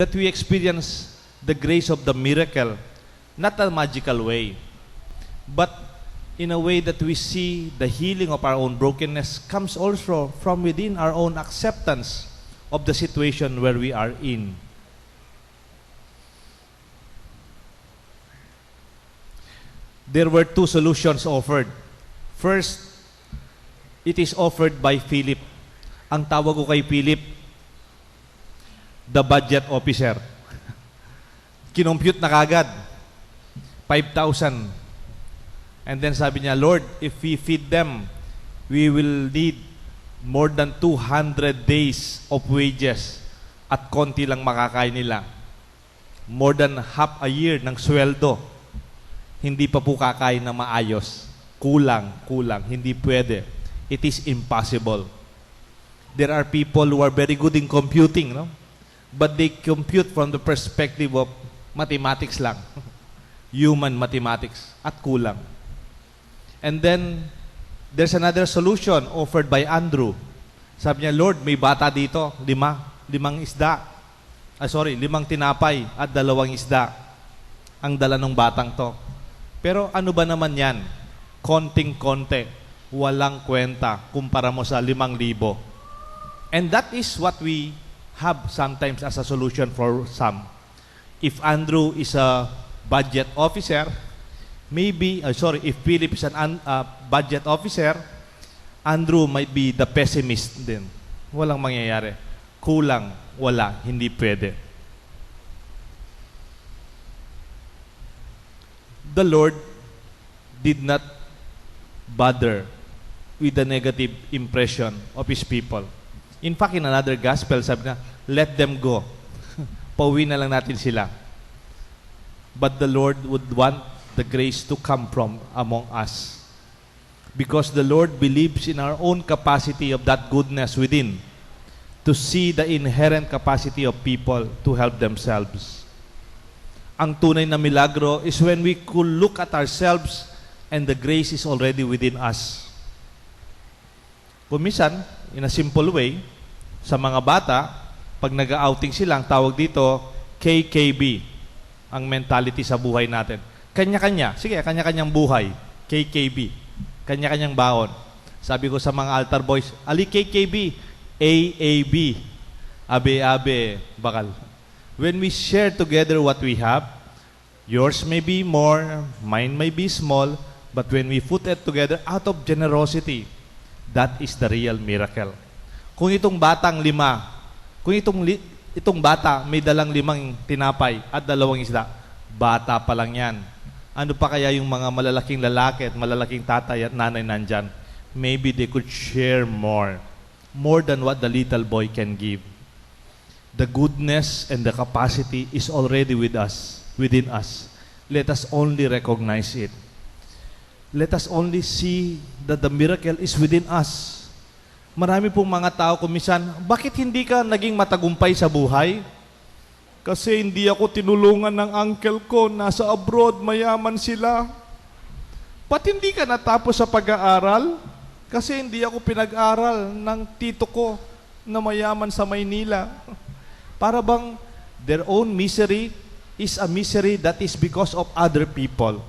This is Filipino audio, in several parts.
that we experience the grace of the miracle, not a magical way, but in a way that we see the healing of our own brokenness comes also from within our own acceptance of the situation where we are in. There were two solutions offered. First, it is offered by Philip. Ang tawag ko kay Philip, the budget officer. Kinompute na kagad, 5,000. And then sabi niya, Lord, if we feed them, we will need more than 200 days of wages at konti lang makakain nila. More than half a year ng sweldo. Hindi pa po kakain na maayos. Kulang. Hindi pwede. It is impossible. There are people who are very good in computing, no? But they compute from the perspective of mathematics lang. Human mathematics. At kulang. And then, there's another solution offered by Andrew. Sabi niya, Lord, may bata dito, 5 isda. 5 tinapay at 2 isda. Ang dala ng batang to. Pero ano ba naman yan? Konting-konti. Walang kwenta kumpara mo sa 5,000. And that is what we have sometimes as a solution for some. If Andrew is a budget officer, if Philip is an budget officer, Andrew might be the pessimist din. Walang mangyayari. Kulang, wala, hindi pwede. The Lord did not bother with the negative impression of His people. In fact, in another gospel, sabi na, let them go. Pauwi na lang natin sila. But the Lord would want the grace to come from among us. Because the Lord believes in our own capacity of that goodness within to see the inherent capacity of people to help themselves. Ang tunay na milagro is when we could look at ourselves and the grace is already within us. Kumisan, in a simple way, sa mga bata, pag nag-outing sila, ang tawag dito, KKB, ang mentality sa buhay natin. Kanya-kanya, sige, kanya-kanyang buhay, KKB, kanya-kanyang baon. Sabi ko sa mga altar boys, ali KKB, AAB, abe-abe, bakal. When we share together what we have, yours may be more, mine may be small, but when we put it together out of generosity, that is the real miracle. Kung itong batang 5, kung itong bata may dalang 5 tinapay at 2 isda, bata pa lang yan. Ano pa kaya yung mga malalaking lalaki at malalaking tatay at nanay nandyan? Maybe they could share more than what the little boy can give. The goodness and the capacity is already within us. Let us only recognize it. Let us only see that the miracle is within us. Marami pong mga tao kumisan, bakit hindi ka naging matagumpay sa buhay? Kasi hindi ako tinulungan ng uncle ko, nasa abroad, mayaman sila. Ba't hindi ka natapos sa pag-aaral? Kasi hindi ako pinag-aral ng tito ko na mayaman sa Maynila. Para bang their own misery is a misery that is because of other people.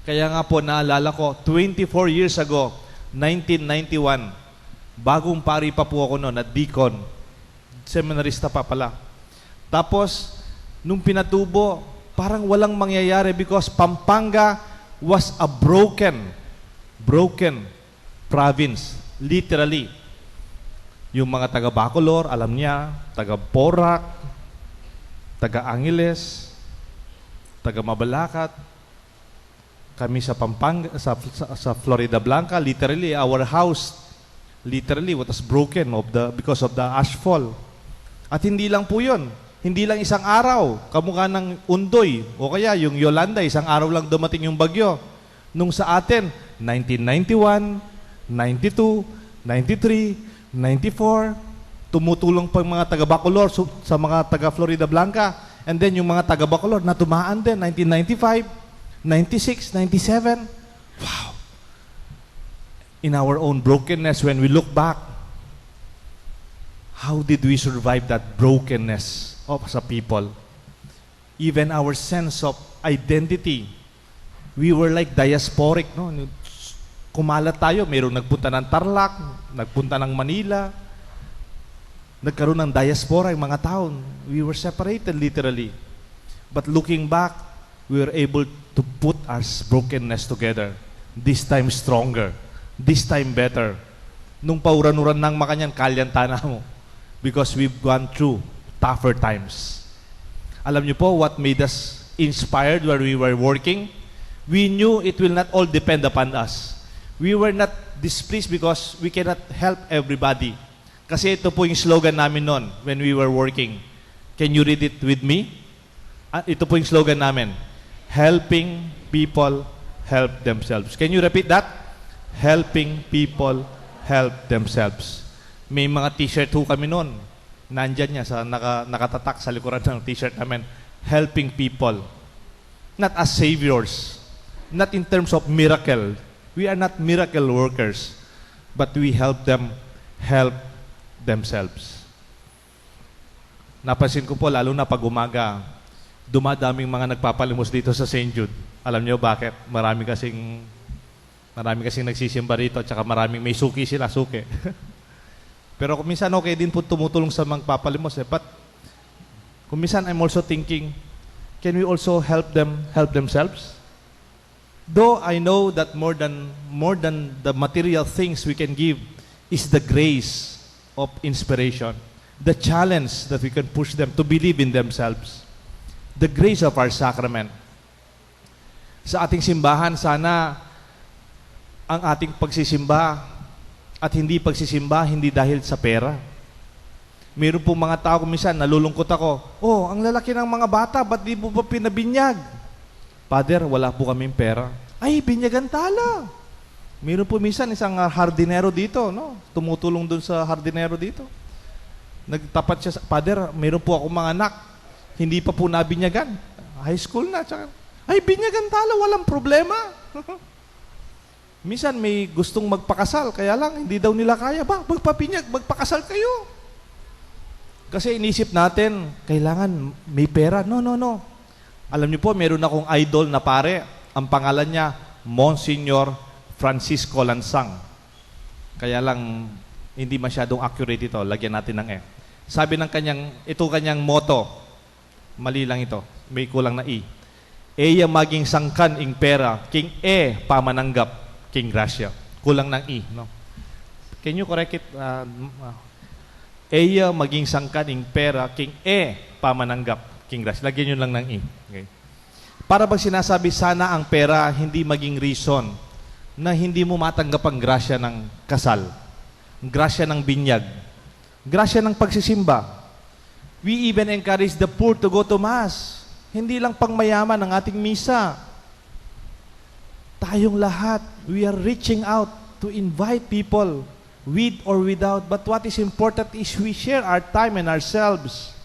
Kaya nga po, naalala ko, 24 years ago, 1991, bagong pari pa po ako noon at deacon. Seminarista pa pala. Tapos, nung pinatubo, parang walang mangyayari because Pampanga was a broken province, literally. Yung mga taga Bacolor, alam niya, taga Porac, taga Angeles, taga Mabalacat, kami sa Pampanga, sa Florida Blanca, literally our house literally was broken because of the ashfall. At hindi lang po 'yon. Hindi lang isang araw, kamukha ng Undoy o kaya yung Yolanda, isang araw lang dumating yung bagyo. Nung sa atin, 1991, 92, 93, 94, tumutulong pa yung mga taga Bacolor sa mga taga Florida Blanca. And then yung mga taga Bacolor natumaan din, 1995, 96, 97. Wow! In our own brokenness, when we look back, How did we survive that brokenness of as a people? Even our sense of identity, we were like diasporic, no? Kumalat tayo, mayroong nagpunta ng Tarlac, nagpunta ng Manila, nagkaroon ng diaspora yung mga tao. We were separated literally. But looking back, we were able to put our brokenness together. This time stronger. This time better. Nung pauran-uran ng makanyan, kalyantana mo. Because we've gone through tougher times. Alam niyo po what made us inspired when we were working? We knew it will not all depend upon us. We were not displeased because we cannot help everybody. Kasi ito po yung slogan namin noon when we were working. Can you read it with me? Ito po yung slogan namin. Helping people help themselves. Can you repeat that? Helping people help themselves. May mga t-shirt ho kami noon. Nandyan niya, nakatatak sa likuran ng t-shirt namin. Helping people. Not as saviors. Not in terms of miracle. We are not miracle workers. But we help them help themselves. Napansin ko po, lalo na pag umaga, dumadaming mga nagpapalimos dito sa St. Jude. Alam niyo bakit? Marami kasing nagsisimba rito at saka maraming may suki sila, suki. Pero kung minsan okay din po tumutulong sa mga papalimos. But kung minsan I'm also thinking, can we also help them help themselves? Though I know that more than the material things we can give is the grace of inspiration, the challenge that we can push them to believe in themselves, the grace of our sacrament. Sa ating simbahan, sana ang ating pagsisimba at hindi pagsisimba, hindi dahil sa pera. Meron po mga tao kung minsan, nalulungkot ako, oh, ang lalaki ng mga bata, ba't di mo ba pinabinyag? Father, wala po kaming pera. Ay, binyagan tala. Meron po minsan isang hardinero dito, no? Tumutulong dun sa hardinero dito. Nagtapat siya, Father, meron po ako mga anak, hindi pa po nabinyagan. High school na. Tsaka, ay, binyagan tala, walang problema. Minsan may gustong magpakasal, kaya lang hindi daw nila kaya. Ba, magpapinyag, magpakasal kayo. Kasi inisip natin, kailangan may pera. No. Alam niyo po, meron akong idol na pare. Ang pangalan niya, Monsignor Francisco Lansang. Kaya lang, hindi masyadong accurate ito. Lagyan natin ng E. Sabi ng kanyang motto, mali lang ito, may kulang na E. Eya maging sangkan ing pera, king pamananggap. King Gracia. Kulang ng E, no? Can you correct it? Eya maging sangkaning pera, king pamananggap. King Gracia. Lagyan nyo lang ng E. Okay. Para bang sinasabi, sana ang pera hindi maging reason na hindi mo matanggap ang grasya ng kasal, grasya ng binyag, grasya ng pagsisimba. We even encourage the poor to go to Mass. Hindi lang pangmayaman ang ating misa. Tayong lahat, we are reaching out to invite people with or without. But what is important is we share our time and ourselves.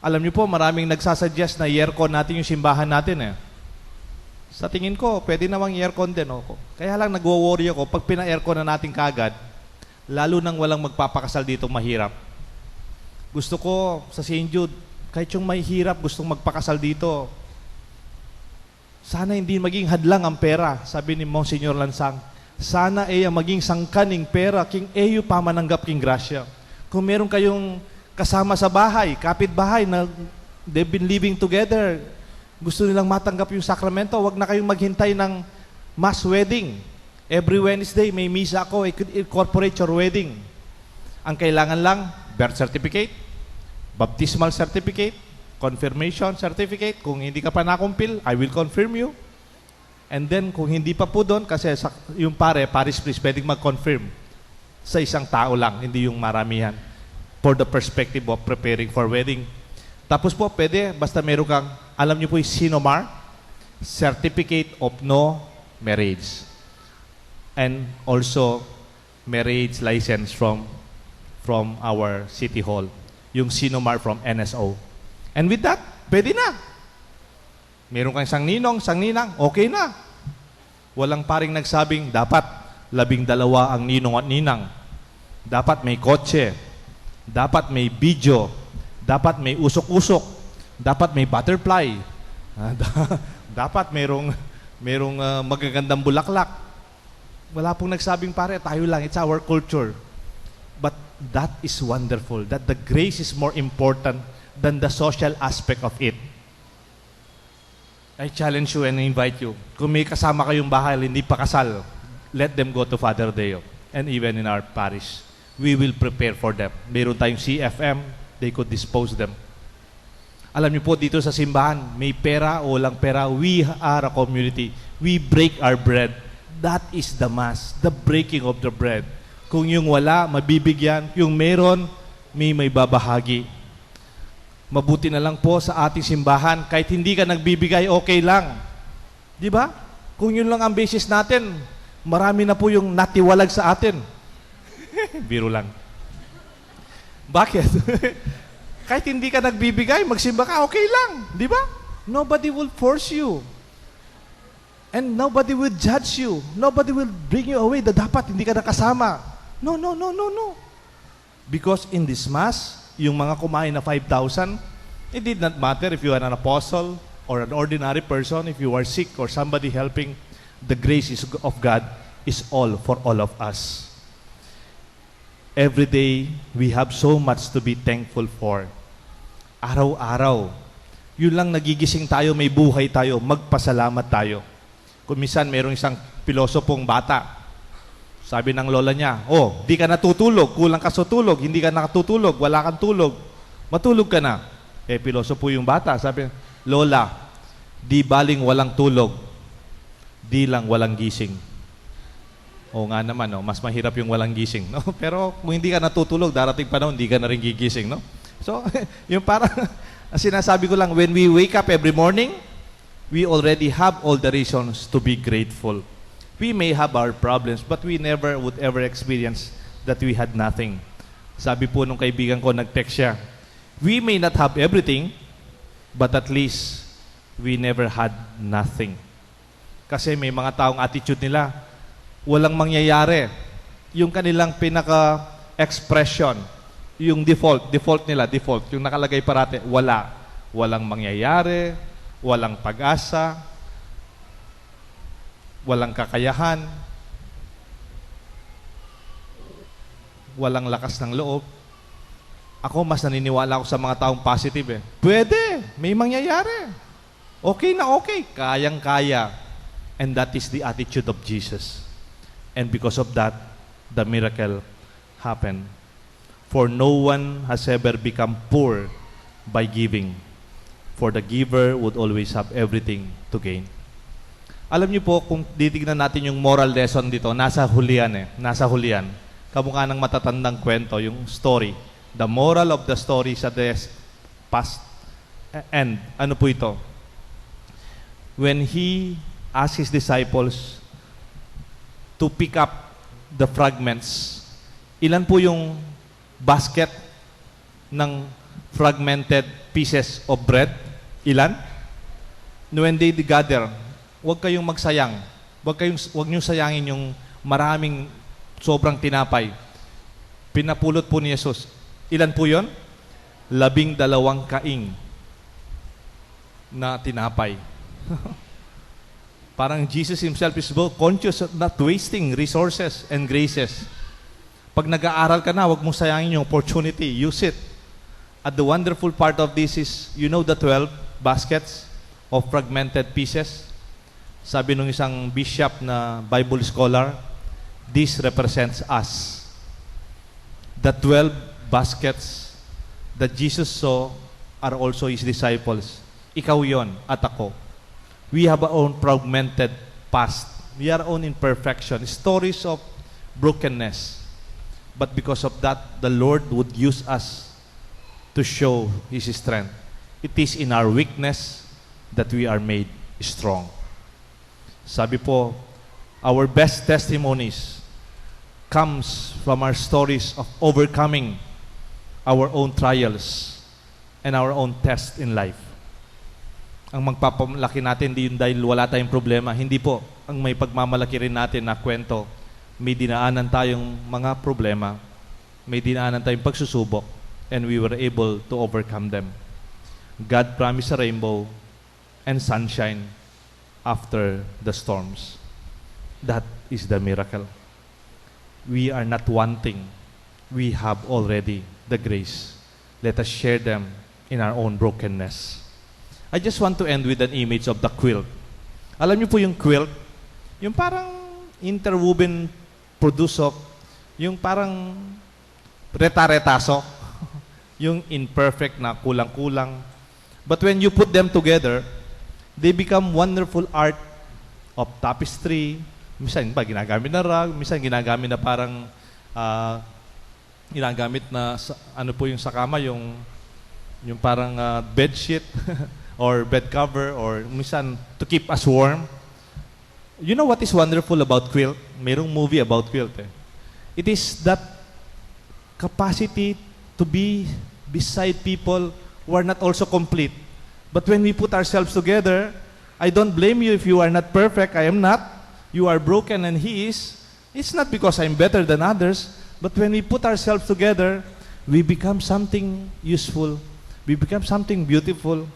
Alam niyo po, maraming nagsasuggest na i-aircon natin yung simbahan natin eh. Sa tingin ko, pwede namang i-aircon din. Oh. Kaya lang nagwo-worry ako, pag pina-aircon na natin kagad, lalo nang walang magpapakasal dito mahirap. Gusto ko sa St. Jude, kahit yung may hirap, gustong magpakasal dito, sana hindi maging hadlang ang pera, sabi ni Monsignor Lansang. Sana maging sangkaning pera, king pamananggap king grasya. Kung meron kayong kasama sa bahay, kapitbahay na they've been living together, gusto nilang matanggap yung sakramento, wag na kayong maghintay ng mass wedding. Every Wednesday, may misa ako, I could incorporate your wedding. Ang kailangan lang, birth certificate, baptismal certificate, confirmation certificate. Kung hindi ka pa nakumpil, I will confirm you. And then, kung hindi pa po doon, kasi yung parish priest, pwedeng mag-confirm sa isang tao lang, hindi yung maramihan. For the perspective of preparing for wedding. Tapos po, pwede, basta meron kang, alam niyo po yung Sinomar, Certificate of No Marriage. And also, marriage license from our City Hall. Yung Sinomar from NSO. And with that, pwede na. Meron kang isang ninong, isang ninang, okay na. Walang paring nagsabing, dapat 12 ang ninong at ninang. Dapat may kotse. Dapat may video. Dapat may usok-usok. Dapat may butterfly. Dapat merong magagandang bulaklak. Wala pong nagsabing pare, tayo lang. It's our culture. But that is wonderful. That the grace is more important than the social aspect of it. I challenge you and invite you. Kung may kasama kayong bahay, hindi pa kasal, let them go to Father Deo. And even in our parish, we will prepare for them. Meron tayong CFM, they could dispose them. Alam niyo po, dito sa simbahan, may pera o walang pera, we are a community. We break our bread. That is the Mass, the breaking of the bread. Kung yung wala, mabibigyan. Yung meron, may babahagi. Mabuti na lang po sa ating simbahan, kahit hindi ka nagbibigay, okay lang. Di ba? Kung yun lang ang basis natin, marami na po yung natiwalag sa atin. Biro lang. Bakit? Kahit hindi ka nagbibigay, magsimba ka, okay lang. Di ba? Nobody will force you. And nobody will judge you. Nobody will bring you away na dapat hindi ka nakasama. No. Because in this Mass, yung mga kumain na 5,000, it did not matter if you are an apostle or an ordinary person, if you are sick or somebody helping, the grace of God is all for all of us. Every day, we have so much to be thankful for. Araw-araw, yun lang nagigising tayo, may buhay tayo, magpasalamat tayo. Kung minsan, mayroong isang pilosopong bata, sabi ng lola niya, di ka natutulog, kulang ka sa tulog, hindi ka nakatutulog, wala kang tulog, matulog ka na. Pilosopo yung bata, sabi, Lola, di baling walang tulog, di lang walang gising. Oo nga naman, mas mahirap yung walang gising. No? Pero kung hindi ka natutulog, darating panahon, hindi ka na rin gigising. No? So, yung parang, sinasabi ko lang, when we wake up every morning, we already have all the reasons to be grateful. We may have our problems, but we never would ever experience that we had nothing. Sabi po nung kaibigan ko, nag-text siya, we may not have everything, but at least we never had nothing. Kasi may mga taong attitude nila, walang mangyayari. Yung kanilang pinaka-expression, yung default nila, yung nakalagay parate, walang mangyayari, walang pag-asa, walang kakayahan, walang lakas ng loob. Ako, mas naniniwala ako sa mga taong positive. Pwede, may mangyayari. Okay na okay, kayang-kaya. And that is the attitude of Jesus. And because of that, the miracle happened. For no one has ever become poor by giving. For the giver would always have everything to gain. Alam niyo po, kung titignan natin yung moral lesson dito, nasa hulian. Kamukha ng matatandang kwento, yung story. The moral of the story sa the past end. Ano po ito? When he asked his disciples to pick up the fragments, ilan po yung basket ng fragmented pieces of bread? Ilan? When they gather, huwag kayong magsayang. Huwag niyong sayangin yung maraming sobrang tinapay. Pinapulot po ni Jesus. Ilan po yun? 12 kaing na tinapay. Parang Jesus himself is both conscious of not wasting resources and graces. Pag nag-aaral ka na, huwag mong sayangin yung opportunity. Use it. At the wonderful part of this is, you know the 12 baskets of fragmented pieces? Sabi nung isang bishop na Bible scholar, this represents us. The 12 baskets that Jesus saw are also His disciples. Ikaw yon at ako. We have our own fragmented past. We are our own imperfection, stories of brokenness. But because of that, the Lord would use us to show His strength. It is in our weakness that we are made strong. Sabi po, our best testimonies comes from our stories of overcoming our own trials and our own tests in life. Ang magpapamalaki natin, hindi yun dahil wala tayong problema. Hindi po. Ang may pagmamalaki rin natin na kwento, may dinaanan tayong mga problema. may dinaanan tayong pagsusubok, and we were able to overcome them. God promised a rainbow and sunshine after the storms. That is the miracle. We are not wanting. We have already the grace. Let us share them in our own brokenness. I just want to end with an image of the quilt. Alam niyo po yung quilt? Yung parang interwoven produsok, yung parang reta-retaso, yung imperfect na kulang-kulang. But when you put them together, they become wonderful art of tapestry. Minsan ba ginagamit na rug, minsan ginagamit na parang ginagamit na ano po yung sa kama, yung parang bed sheet or bed cover, or minsan to keep us warm. You know what is wonderful about quilt? Mayroong movie about quilt eh. It is that capacity to be beside people who are not also complete. But when we put ourselves together, I don't blame you if you are not perfect. I am not. You are broken and he is. It's not because I'm better than others, but when we put ourselves together, we become something useful. We become something beautiful,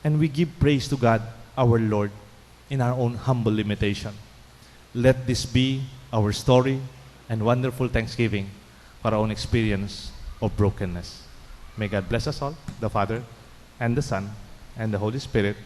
and we give praise to God, our Lord, in our own humble limitation. Let this be our story and wonderful thanksgiving for our own experience of brokenness. May God bless us all, the Father, and the Son, and the Holy Spirit.